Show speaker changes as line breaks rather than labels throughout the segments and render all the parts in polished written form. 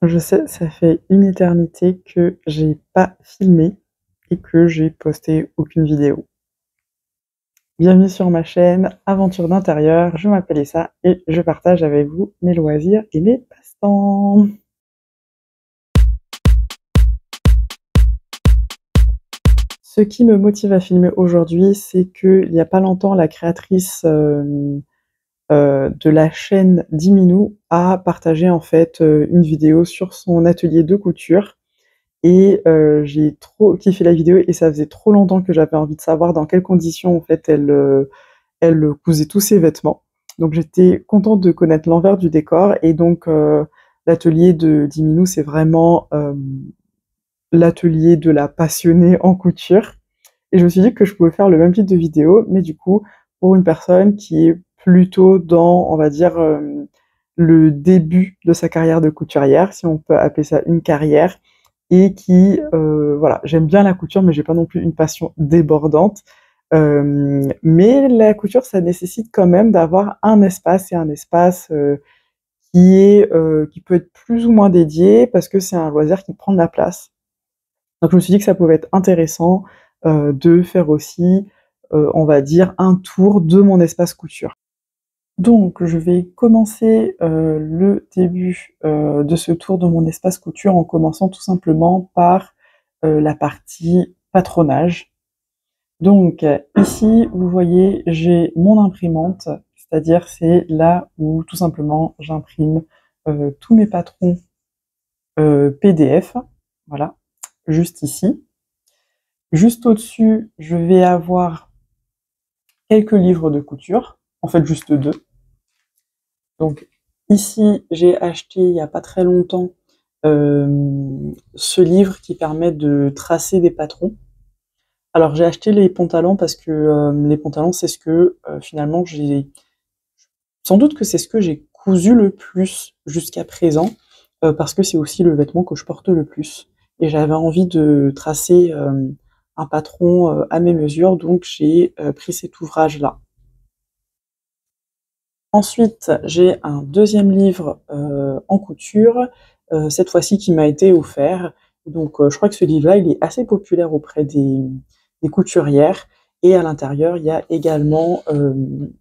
Je sais, ça fait une éternité que j'ai pas filmé et que j'ai posté aucune vidéo. Bienvenue sur ma chaîne Aventure d'intérieur, je m'appelle Essa et je partage avec vous mes loisirs et mes passe-temps. Ce qui me motive à filmer aujourd'hui, c'est qu'il y a pas longtemps, la créatrice de la chaîne Diminou a partagé en fait une vidéo sur son atelier de couture. Et j'ai trop kiffé la vidéo et ça faisait trop longtemps que j'avais envie de savoir dans quelles conditions en fait elle cousait tous ses vêtements. Donc j'étais contente de connaître l'envers du décor et donc l'atelier de Diminou, c'est vraiment l'atelier de la passionnée en couture. Et je me suis dit que je pouvais faire le même type de vidéo, mais du coup pour une personne qui est plutôt dans, on va dire, le début de sa carrière de couturière, si on peut appeler ça une carrière, et qui, voilà, j'aime bien la couture, mais j'ai pas non plus une passion débordante. Mais la couture, ça nécessite quand même d'avoir un espace et un espace qui peut être plus ou moins dédié parce que c'est un loisir qui prend de la place. Donc je me suis dit que ça pouvait être intéressant de faire aussi, on va dire, un tour de mon espace couture. Donc je vais commencer le début de ce tour de mon espace couture en commençant tout simplement par la partie patronage. Donc ici, vous voyez, j'ai mon imprimante, c'est-à-dire c'est là où tout simplement j'imprime tous mes patrons PDF, voilà, juste ici. Juste au-dessus, je vais avoir quelques livres de couture, en fait juste deux. Donc ici, j'ai acheté il n'y a pas très longtemps ce livre qui permet de tracer des patrons. Alors j'ai acheté les pantalons parce que les pantalons, c'est ce que finalement j'ai... Sans doute que c'est ce que j'ai cousu le plus jusqu'à présent, parce que c'est aussi le vêtement que je porte le plus. Et j'avais envie de tracer un patron à mes mesures, donc j'ai pris cet ouvrage-là. Ensuite, j'ai un deuxième livre en couture, cette fois-ci qui m'a été offert. Donc je crois que ce livre-là, il est assez populaire auprès des couturières. Et à l'intérieur, il y a également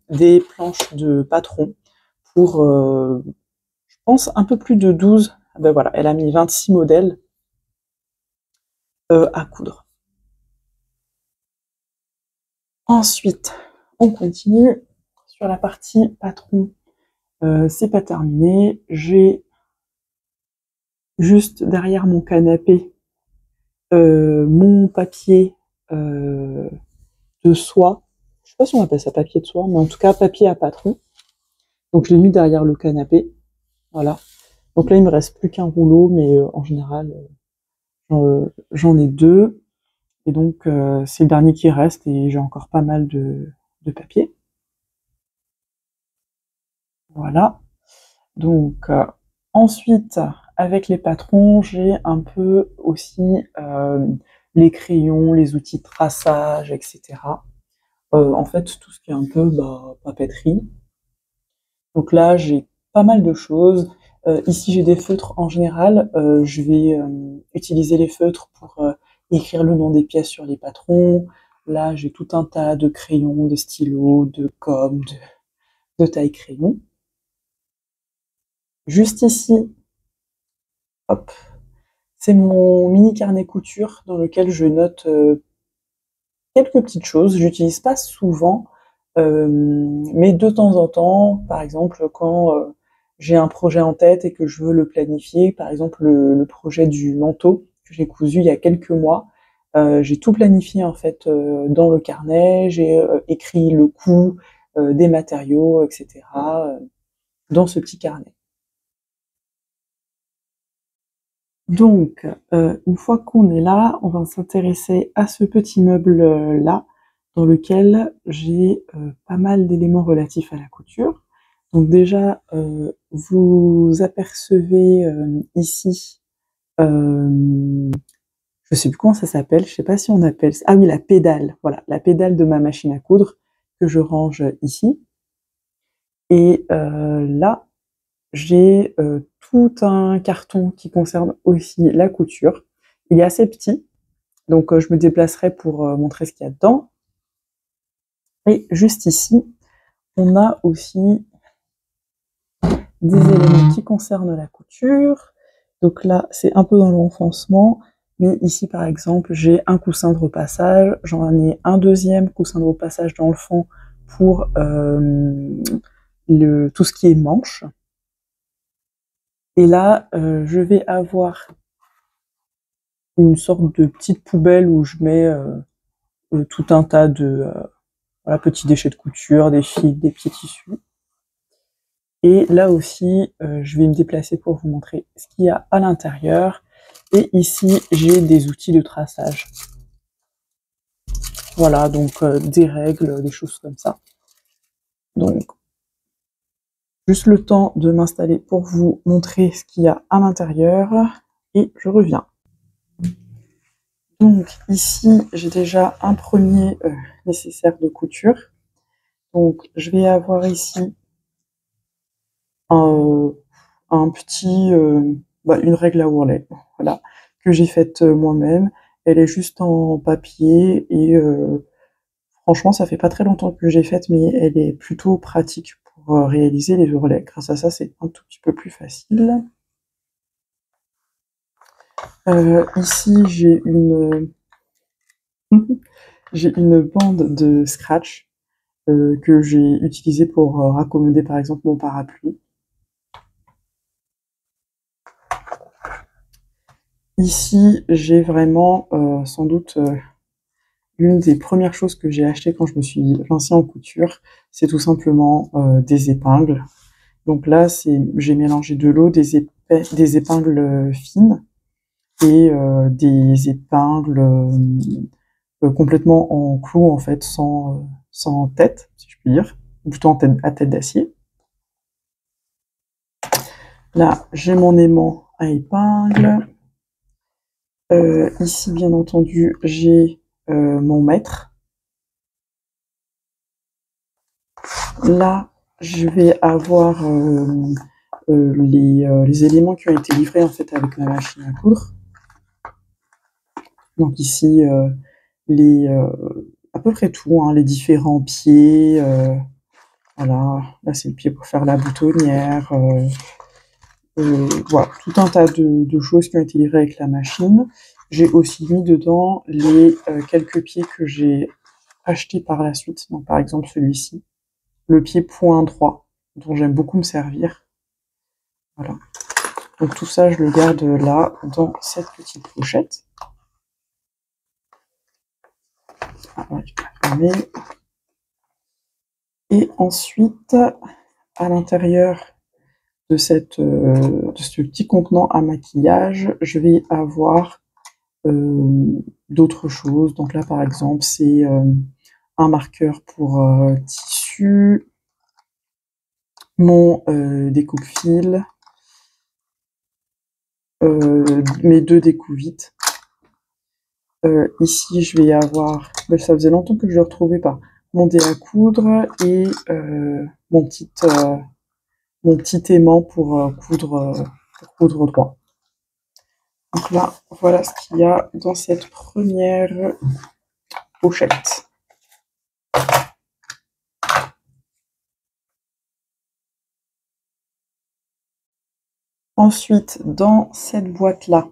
des planches de patrons pour, je pense, un peu plus de 12. Ben voilà, elle a mis 26 modèles à coudre. Ensuite, on continue sur la partie patron. C'est pas terminé. J'ai juste derrière mon canapé mon papier de soie. Je sais pas si on appelle ça papier de soie, mais en tout cas papier à patron. Donc je l'ai mis derrière le canapé. Voilà. Donc là il me reste plus qu'un rouleau, mais en général j'en ai deux. Et donc c'est le dernier qui reste et j'ai encore pas mal de papier. Voilà. Donc ensuite, avec les patrons, j'ai un peu aussi les crayons, les outils de traçage, etc. En fait, tout ce qui est un peu papeterie. Donc là, j'ai pas mal de choses. Ici, j'ai des feutres en général. Je vais utiliser les feutres pour écrire le nom des pièces sur les patrons. Là, j'ai tout un tas de crayons, de stylos, de gomme, de taille-crayon. Juste ici, hop, c'est mon mini carnet couture dans lequel je note quelques petites choses. J'utilise pas souvent, mais de temps en temps, par exemple, quand j'ai un projet en tête et que je veux le planifier, par exemple le projet du manteau que j'ai cousu il y a quelques mois, j'ai tout planifié en fait dans le carnet, j'ai écrit le coût des matériaux, etc. Dans ce petit carnet. Donc, une fois qu'on est là, on va s'intéresser à ce petit meuble-là, dans lequel j'ai pas mal d'éléments relatifs à la couture. Donc déjà, vous apercevez ici, je sais plus comment ça s'appelle, je sais pas si on appelle ça... Ah oui, la pédale, voilà, la pédale de ma machine à coudre, que je range ici. Et là, j'ai tout un carton qui concerne aussi la couture. Il est assez petit, donc je me déplacerai pour montrer ce qu'il y a dedans. Et juste ici, on a aussi des éléments qui concernent la couture. Donc là, c'est un peu dans l'enfoncement, mais ici, par exemple, j'ai un coussin de repassage. J'en ai un deuxième coussin de repassage dans le fond pour tout ce qui est manche. Et là, je vais avoir une sorte de petite poubelle où je mets tout un tas de voilà, petits déchets de couture, des fils, des petits tissus. Et là aussi, je vais me déplacer pour vous montrer ce qu'il y a à l'intérieur. Et ici, j'ai des outils de traçage. Voilà, donc des règles, des choses comme ça. Donc, juste le temps de m'installer pour vous montrer ce qu'il y a à l'intérieur. Et je reviens. Donc ici, j'ai déjà un premier nécessaire de couture. Donc, je vais avoir ici un petit, une règle à ourlet, voilà, que j'ai faite moi-même. Elle est juste en papier et franchement, ça fait pas très longtemps que j'ai faite, mais elle est plutôt pratique pour réaliser les ourlets. Grâce à ça, c'est un tout petit peu plus facile. Ici, j'ai une bande de scratch que j'ai utilisée pour raccommoder par exemple mon parapluie. Ici, j'ai vraiment sans doute l'une des premières choses que j'ai achetées quand je me suis lancée en couture, c'est tout simplement des épingles. Donc là, j'ai mélangé de l'eau, des épingles fines et des épingles complètement en clou en fait, sans tête, si je puis dire, ou plutôt à tête d'acier. Là, j'ai mon aimant à épingles. Ici, bien entendu, j'ai mon mètre. Là, je vais avoir les éléments qui ont été livrés en fait avec ma machine à coudre. Donc ici, à peu près tout, hein, les différents pieds. Voilà, là c'est le pied pour faire la boutonnière. Voilà, tout un tas de choses qui ont été livrées avec la machine. J'ai aussi mis dedans les quelques pieds que j'ai achetés par la suite. Donc par exemple celui-ci, le pied point droit, dont j'aime beaucoup me servir. Voilà. Donc tout ça, je le garde là, dans cette petite pochette. Ah, ouais, je peux fermer. Et ensuite, à l'intérieur de ce petit contenant à maquillage, je vais avoir d'autres choses. Donc là, par exemple, c'est un marqueur pour tissu, mon découpe-fil, mes deux découpe-vite. Ici, je vais avoir, ça faisait longtemps que je ne le retrouvais pas, mon dé à coudre et mon petit aimant pour coudre droit. Donc là, voilà ce qu'il y a dans cette première pochette. Ensuite, dans cette boîte-là,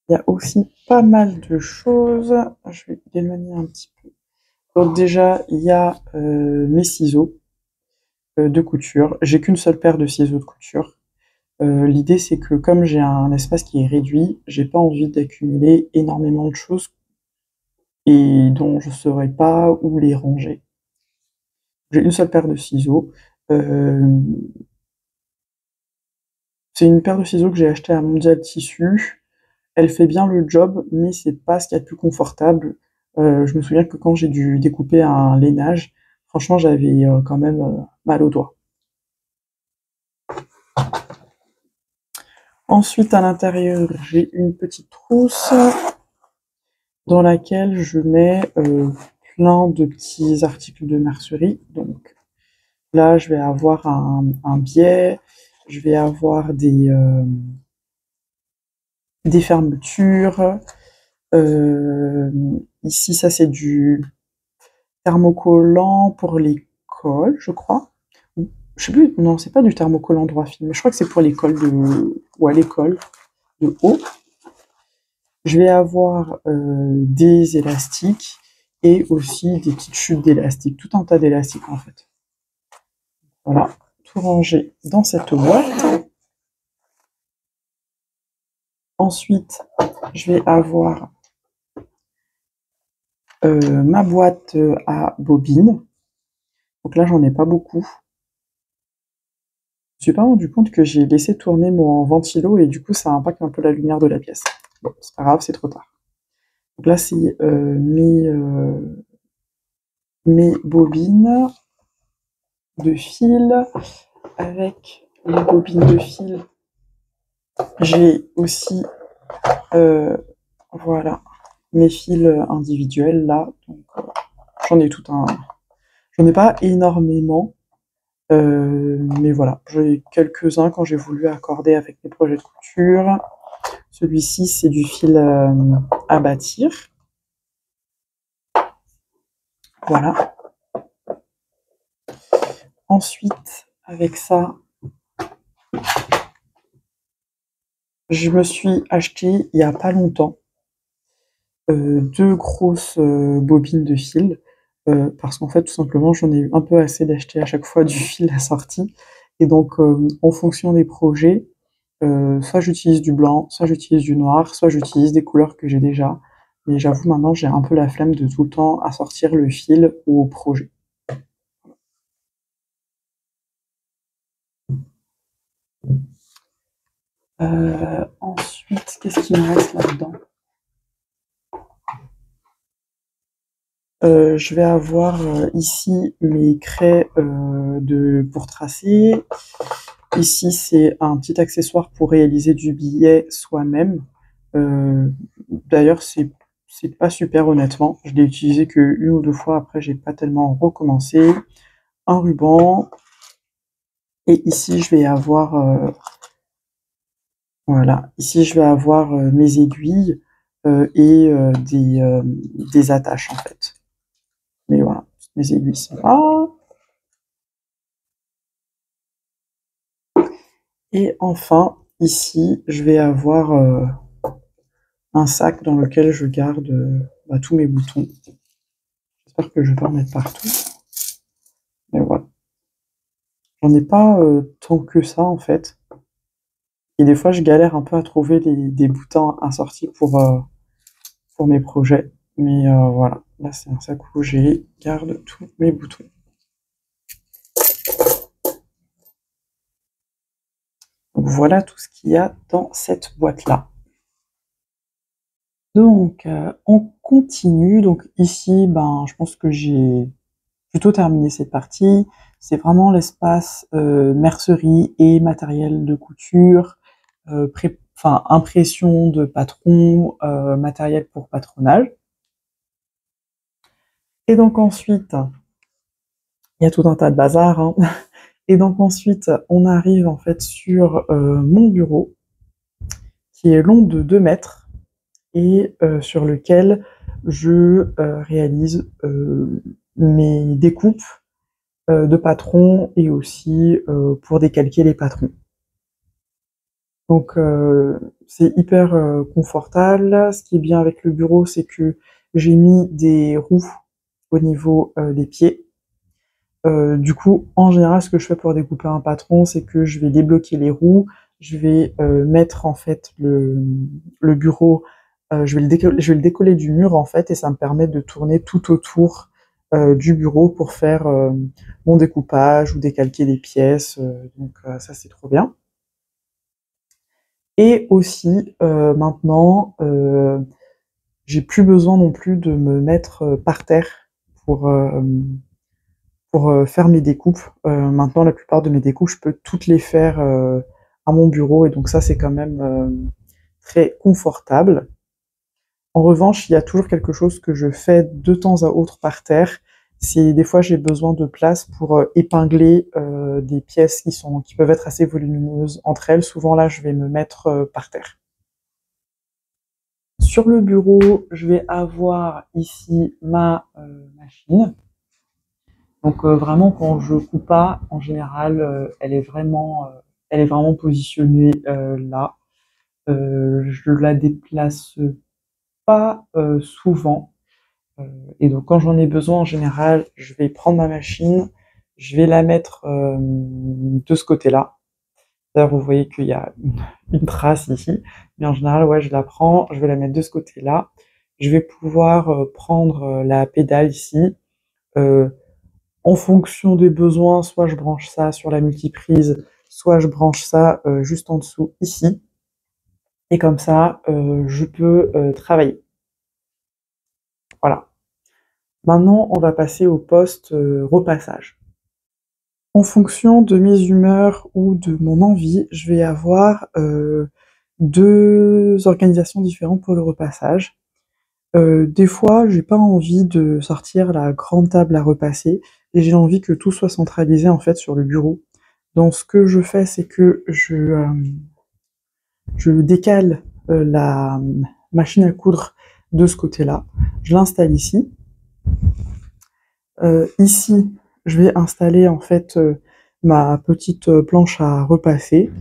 il y a aussi pas mal de choses. Je vais l'éloigner un petit peu. Donc déjà, il y a mes ciseaux de couture. J'ai qu'une seule paire de ciseaux de couture. L'idée, c'est que comme j'ai un espace qui est réduit, j'ai pas envie d'accumuler énormément de choses et dont je saurais pas où les ranger. J'ai une seule paire de ciseaux. C'est une paire de ciseaux que j'ai achetée à Mondial Tissu. Elle fait bien le job, mais c'est pas ce qu'il y a de plus confortable. Je me souviens que quand j'ai dû découper un lainage, franchement, j'avais quand même mal aux doigts. Ensuite, à l'intérieur, j'ai une petite trousse dans laquelle je mets plein de petits articles de mercerie. Donc là, je vais avoir un biais, je vais avoir des fermetures. Ici, ça c'est du thermocollant pour les cols, je crois. Je sais plus, non, c'est pas du thermocollant droit fil, mais je crois que c'est pour les cols ou à l'école de haut. Je vais avoir des élastiques et aussi des petites chutes d'élastiques, tout un tas d'élastiques en fait. Voilà, tout rangé dans cette boîte. Ensuite, je vais avoir ma boîte à bobines. Donc là, j'en ai pas beaucoup. Je me suis pas rendu compte que j'ai laissé tourner mon ventilo et du coup, ça impacte un peu la lumière de la pièce. Bon, c'est pas grave, c'est trop tard. Donc là, c'est mes bobines de fil. Avec les bobines de fil, j'ai aussi voilà, mes fils individuels là. Donc j'en ai tout un. J'en ai pas énormément, mais voilà, j'en ai quelques-uns quand j'ai voulu accorder avec mes projets de couture. Celui-ci, c'est du fil à bâtir. Voilà. Ensuite, avec ça, je me suis acheté il y a pas longtemps 2 grosses bobines de fil, parce qu'en fait, tout simplement, j'en ai eu un peu assez d'acheter à chaque fois du fil assorti. Et donc, en fonction des projets, soit j'utilise du blanc, soit j'utilise du noir, soit j'utilise des couleurs que j'ai déjà. Mais j'avoue, maintenant, j'ai un peu la flemme de tout le temps assortir le fil au projet. Ensuite, qu'est-ce qu'il me reste là-dedans? Je vais avoir ici mes craies pour tracer. Ici, c'est un petit accessoire pour réaliser du billet soi-même. D'ailleurs, c'est pas super honnêtement. Je l'ai utilisé que 1 ou 2 fois, après j'ai pas tellement recommencé. Un ruban. Et ici, je vais avoir voilà, ici je vais avoir mes aiguilles et des attaches en fait. Mais voilà, mes aiguilles sont là. Et enfin, ici, je vais avoir un sac dans lequel je garde tous mes boutons. J'espère que je vais pas en mettre partout. Mais voilà. J'en ai pas tant que ça en fait. Et des fois, je galère un peu à trouver des boutons assortis pour mes projets. Mais voilà, là c'est un sac où je garde tous mes boutons. Donc voilà tout ce qu'il y a dans cette boîte-là. Donc on continue. Donc ici, je pense que j'ai plutôt terminé cette partie. C'est vraiment l'espace mercerie et matériel de couture, impression de patron, matériel pour patronage. Et donc ensuite, il y a tout un tas de bazar, hein. Et donc ensuite, on arrive en fait sur mon bureau, qui est long de 2 mètres et sur lequel je réalise mes découpes de patrons et aussi pour décalquer les patrons. Donc c'est hyper confortable. Ce qui est bien avec le bureau, c'est que j'ai mis des roues au niveau des pieds. Du coup, en général, ce que je fais pour découper un patron, c'est que je vais débloquer les roues, je vais mettre en fait le bureau, je vais le décoller du mur en fait, et ça me permet de tourner tout autour du bureau pour faire mon découpage ou décalquer des pièces. Donc ça, c'est trop bien. Et aussi, maintenant, j'ai plus besoin non plus de me mettre par terre pour faire mes découpes. Maintenant, la plupart de mes découpes, je peux toutes les faire à mon bureau, et donc ça, c'est quand même très confortable. En revanche, il y a toujours quelque chose que je fais de temps à autre par terre, des fois j'ai besoin de place pour épingler des pièces qui peuvent être assez volumineuses entre elles. Souvent là, je vais me mettre par terre. Sur le bureau, je vais avoir ici ma machine. Donc vraiment, quand je coupe pas, en général, elle est vraiment positionnée là. Je la déplace pas souvent. Et donc quand j'en ai besoin, en général, je vais prendre ma machine, je vais la mettre de ce côté-là. D'ailleurs, vous voyez qu'il y a une trace ici, mais en général, ouais, je la prends, je vais la mettre de ce côté-là. Je vais pouvoir prendre la pédale ici. Euh, En fonction des besoins, soit je branche ça sur la multiprise, soit je branche ça juste en dessous ici. Et comme ça, je peux travailler. Voilà. Maintenant, on va passer au poste repassage. En fonction de mes humeurs ou de mon envie, je vais avoir deux organisations différentes pour le repassage. Des fois, j'ai pas envie de sortir la grande table à repasser et j'ai envie que tout soit centralisé en fait sur le bureau. Donc ce que je fais, c'est que je décale la machine à coudre de ce côté-là. Je l'installe ici. Ici, je vais installer en fait ma petite planche à repasser.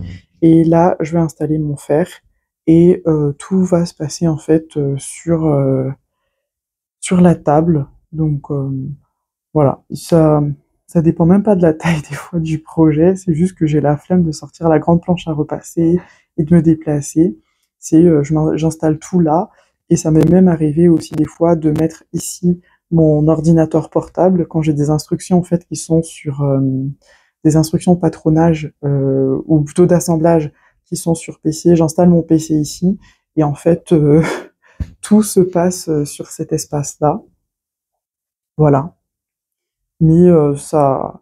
Et là, je vais installer mon fer. Et tout va se passer en fait sur la table. Donc voilà, ça dépend même pas de la taille des fois du projet, c'est juste que j'ai la flemme de sortir la grande planche à repasser et de me déplacer. J'installe tout là, et ça m'est même arrivé aussi des fois de mettre ici mon ordinateur portable quand j'ai des instructions en fait qui sont sur des instructions de patronage ou plutôt d'assemblage qui sont sur PC. J'installe mon PC ici et en fait tout se passe sur cet espace-là. Voilà. Mais ça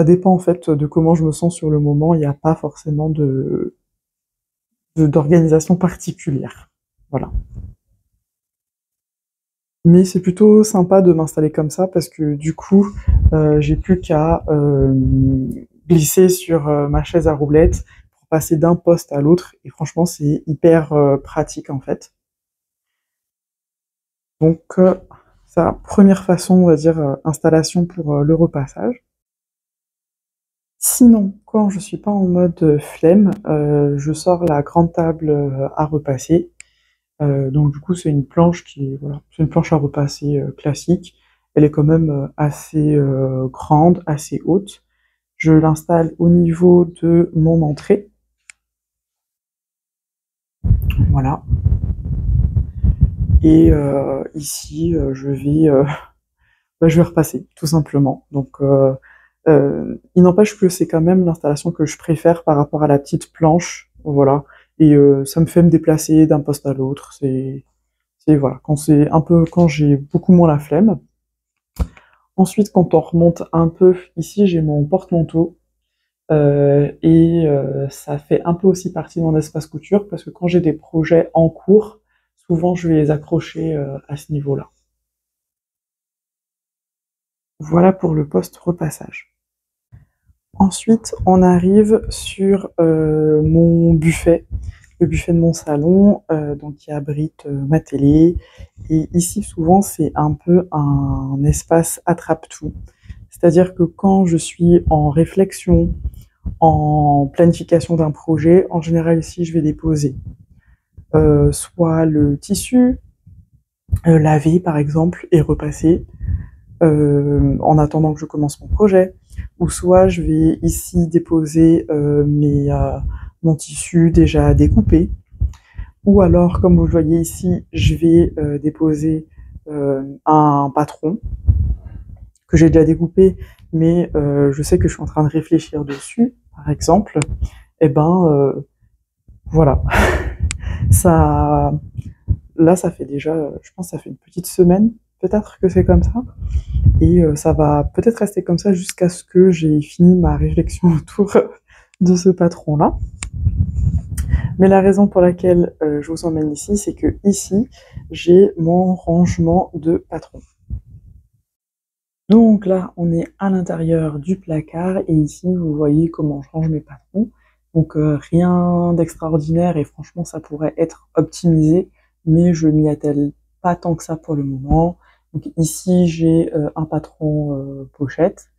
dépend en fait de comment je me sens sur le moment. Il n'y a pas forcément d'organisation particulière. Voilà. Mais c'est plutôt sympa de m'installer comme ça parce que du coup, j'ai plus qu'à glisser sur ma chaise à roulettes pour passer d'un poste à l'autre. Et franchement, c'est hyper pratique en fait. Donc, ça, première façon, on va dire, installation pour le repassage. Sinon, quand je suis pas en mode flemme, je sors la grande table à repasser. Donc du coup, c'est une planche voilà, c'est une planche à repasser classique. Elle est quand même assez grande, assez haute. Je l'installe au niveau de mon entrée. Voilà. Et ici, je vais repasser, tout simplement. Donc, il n'empêche que c'est quand même l'installation que je préfère par rapport à la petite planche, voilà. Et ça me fait me déplacer d'un poste à l'autre. Voilà, quand j'ai beaucoup moins la flemme. Ensuite, quand on remonte un peu, ici j'ai mon porte-manteau. Et ça fait un peu aussi partie de mon espace couture parce que quand j'ai des projets en cours, souvent je vais les accrocher à ce niveau-là. Voilà pour le post-repassage. Ensuite, on arrive sur mon buffet, le buffet de mon salon, donc qui abrite ma télé. Et ici, souvent, c'est un peu un espace attrape-tout. C'est-à-dire que quand je suis en réflexion, en planification d'un projet, en général ici, je vais déposer soit le tissu, laver par exemple, et repasser, en attendant que je commence mon projet, ou soit je vais ici déposer mon tissu déjà découpé, ou alors comme vous le voyez ici, je vais déposer un patron que j'ai déjà découpé, mais je sais que je suis en train de réfléchir dessus, par exemple. Et ben voilà, ça, là ça fait déjà, je pense que ça fait une petite semaine peut-être que c'est comme ça. Et ça va peut-être rester comme ça jusqu'à ce que j'ai fini ma réflexion autour de ce patron-là. Mais la raison pour laquelle je vous emmène ici, c'est que ici, j'ai mon rangement de patrons. Donc là, on est à l'intérieur du placard et ici, vous voyez comment je range mes patrons. Donc rien d'extraordinaire et franchement, ça pourrait être optimisé, mais je m'y attelle pas tant que ça pour le moment. Donc ici, j'ai un patron pochette,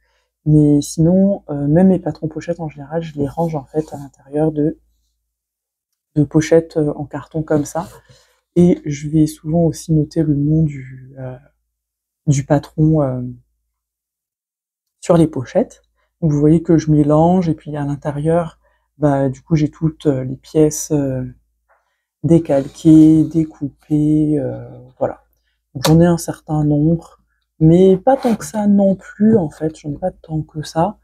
mais sinon, même mes patrons pochettes en général, je les range en fait à l'intérieur de pochettes en carton comme ça. Et je vais souvent aussi noter le nom du patron sur les pochettes. Donc vous voyez que je mélange et puis à l'intérieur, bah, du coup j'ai toutes les pièces décalquées, découpées, voilà. J'en ai un certain nombre, mais pas tant que ça non plus en fait, j'en ai pas tant que ça.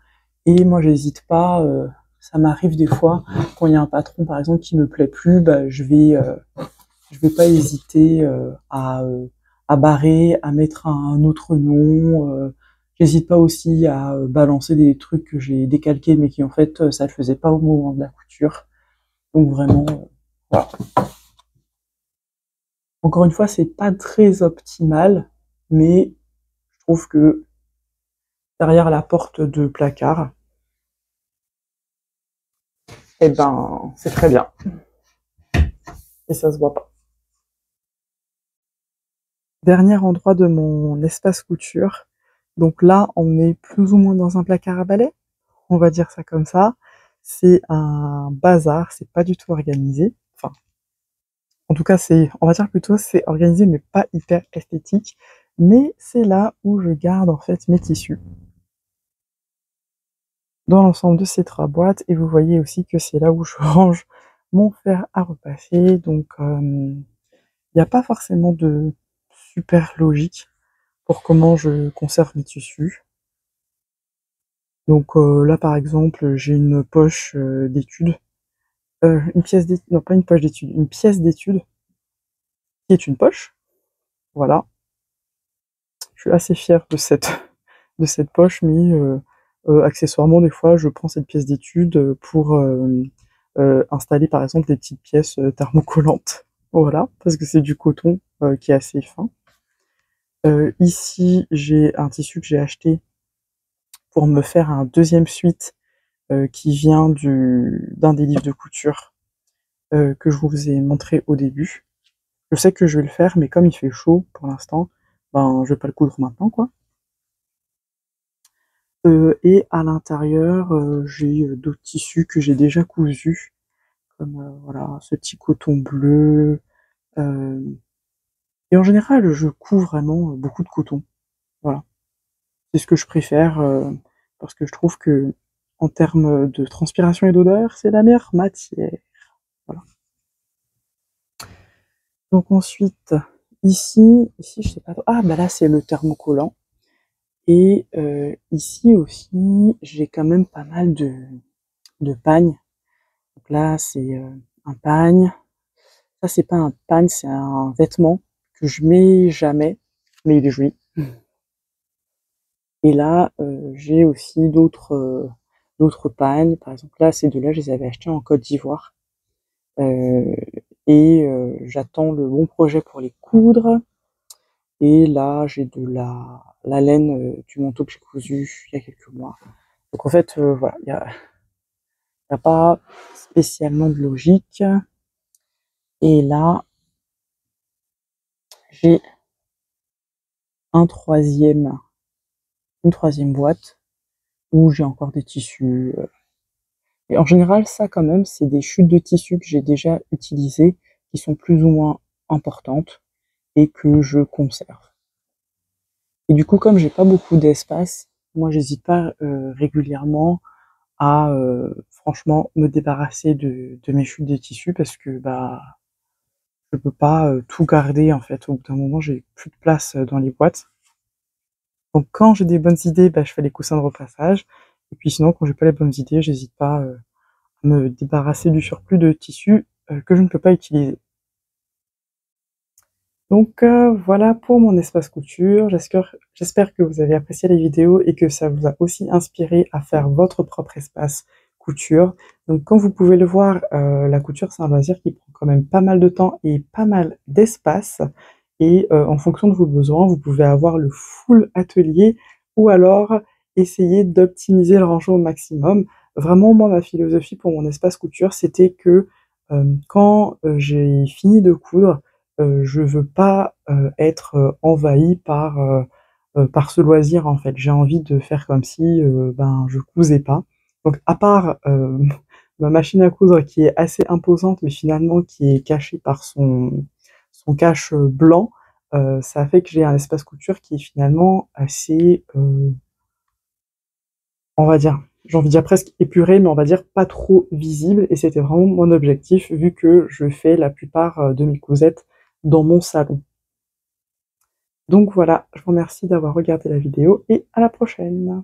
Et moi j'hésite pas, ça m'arrive des fois quand il y a un patron par exemple qui me plaît plus, bah, je vais pas hésiter à barrer, à mettre un autre nom. J'hésite pas aussi à balancer des trucs que j'ai décalqués mais qui en fait ça le faisait pas au moment de la couture. Donc vraiment, voilà. Encore une fois, c'est pas très optimal, mais je trouve que derrière la porte de placard, eh ben, c'est très bien. Et ça se voit pas. Dernier endroit de mon espace couture. Donc là, on est plus ou moins dans un placard à balai. On va dire ça comme ça. C'est un bazar, c'est pas du tout organisé. Enfin, en tout cas, on va dire plutôt, c'est organisé, mais pas hyper esthétique. Mais c'est là où je garde en fait mes tissus. Dans l'ensemble de ces 3 boîtes, et vous voyez aussi que c'est là où je range mon fer à repasser. Donc, il n'y a pas forcément de super logique pour comment je conserve mes tissus. Donc là, par exemple, j'ai une poche d'études. Une pièce d'études, non pas une poche d'études, une pièce d'études qui est une poche, voilà. Je suis assez fière de cette poche, mais accessoirement, des fois, je prends cette pièce d'études pour installer, par exemple, des petites pièces thermocollantes, voilà, parce que c'est du coton qui est assez fin. Ici, j'ai un tissu que j'ai acheté pour me faire un deuxième suite qui vient d'un des livres de couture que je vous ai montré au début. Je sais que je vais le faire, mais comme il fait chaud pour l'instant, ben je vais pas le coudre maintenant, quoi. Et à l'intérieur, j'ai d'autres tissus que j'ai déjà cousus, comme voilà, ce petit coton bleu. Euh, et en général, je couds vraiment beaucoup de coton. Voilà, c'est ce que je préfère parce que je trouve que en termes de transpiration et d'odeur, c'est la meilleure matière. Voilà. Donc ensuite, ici, je sais pas trop. Ah bah là, c'est le thermocollant. Et ici aussi, j'ai quand même pas mal de pagnes. Donc là, c'est un pagne. Ça, c'est pas un pagne, c'est un vêtement que je mets jamais, mais il est joli. Et là, j'ai aussi d'autres pagnes. Par exemple, là, ces deux-là, je les avais achetés en Côte d'Ivoire. Euh, et j'attends le bon projet pour les coudre. Et là, j'ai de la laine du manteau que j'ai cousu il y a quelques mois. Donc en fait, voilà, y a pas spécialement de logique. Et là, j'ai un troisième, une troisième boîte où j'ai encore des tissus. Et en général, ça quand même, c'est des chutes de tissus que j'ai déjà utilisées, qui sont plus ou moins importantes et que je conserve. Et du coup, comme j'ai pas beaucoup d'espace, moi j'hésite pas régulièrement à franchement me débarrasser de mes chutes de tissus parce que bah je peux pas tout garder en fait. Au bout d'un moment, j'ai plus de place dans les boîtes. Donc quand j'ai des bonnes idées, bah, je fais les coussins de repassage. Et puis sinon, quand j'ai pas les bonnes idées, j'hésite pas à me débarrasser du surplus de tissu que je ne peux pas utiliser. Donc voilà pour mon espace couture. J'espère que vous avez apprécié la vidéo et que ça vous a aussi inspiré à faire votre propre espace couture. Donc comme vous pouvez le voir, la couture c'est un loisir qui prend quand même pas mal de temps et pas mal d'espace. Et en fonction de vos besoins, vous pouvez avoir le full atelier ou alors essayer d'optimiser le rangement au maximum. Vraiment, moi, ma philosophie pour mon espace couture, c'était que, quand, j'ai fini de coudre, je veux pas, être, envahie par ce loisir, en fait. J'ai envie de faire comme si, ben, je cousais pas. Donc à part, ma machine à coudre qui est assez imposante, mais finalement qui est cachée par son cache, blanc, ça fait que j'ai un espace couture qui est finalement assez, on va dire, j'ai envie de dire presque épuré, mais on va dire pas trop visible et c'était vraiment mon objectif vu que je fais la plupart, de mes cousettes dans mon salon. Donc voilà, je vous remercie d'avoir regardé la vidéo et à la prochaine.